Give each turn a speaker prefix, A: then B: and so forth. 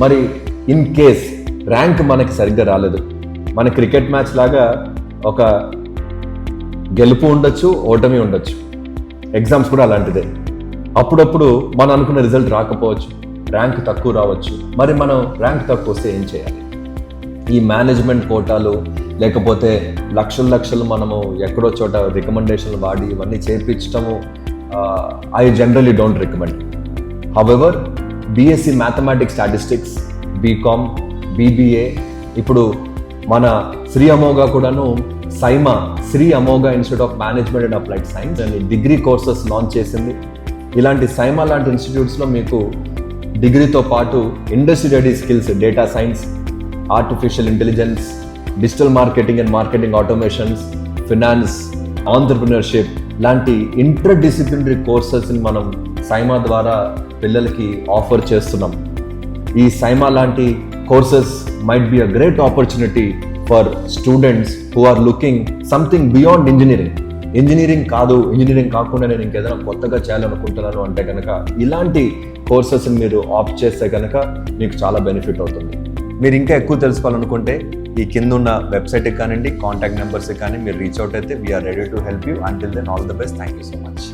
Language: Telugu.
A: మరి ఇన్ కేస్ ర్యాంక్ మనకి సరిగ్గా రాలేదు, మన క్రికెట్ మ్యాచ్ లాగా ఒక గెలుపు ఉండొచ్చు, ఓటమి ఉండొచ్చు. ఎగ్జామ్స్ కూడా అలాంటిదే. అప్పుడప్పుడు మనం అనుకున్న రిజల్ట్ రాకపోవచ్చు, ర్యాంక్ తక్కువ రావచ్చు. మరి మనం ర్యాంక్ తక్కువ వస్తే ఏం చేయాలి? ఈ మేనేజ్మెంట్ కోటాలు లేకపోతే లక్షలు మనము ఎక్కడో చోట రికమెండేషన్లు వాడి ఇవన్నీ చేయించడము I generally don't recommend. However BSc mathematics statistics, BCom, BBA, ఇప్పుడు మన శ్రీ అమోఘ కూడాను Saima, Sri Amogha institute of management and applied science అని డిగ్రీ కోర్సెస్ లాంచ్ చేసింది. ఇలాంటి సైమా లాంటి ఇన్స్టిట్యూట్స్లో మీకు డిగ్రీతో పాటు industry ready skills, data science, artificial intelligence, digital marketing and marketing automations, finance, entrepreneurship లాంటి ఇంటర్ డిసిప్లినరీ కోర్సెస్ని మనం సైమా ద్వారా పిల్లలకి ఆఫర్ చేస్తున్నాం. ఈ సైమా లాంటి courses might be a great opportunity for students who are looking something beyond engineering. Engineering కాకుండా నేను ఇంకేదైనా కొత్తగా చేయాలనుకుంటున్నాను అంటే కనుక ఇలాంటి కోర్సెస్ని మీరు ఆప్ట్ చేస్తే కనుక మీకు చాలా బెనిఫిట్ అవుతుంది. మీరు ఇంకా ఎక్కువ తెలుసుకోవాలనుకుంటే ఈ కింద ఉన్న వెబ్సైట్కి కానివ్వండి, కాంటాక్ట్ నెంబర్స్కి కానీ మీరు రీచ్ అవుట్ అయితే we are ready to help you. Until then all the best. Thank you so much.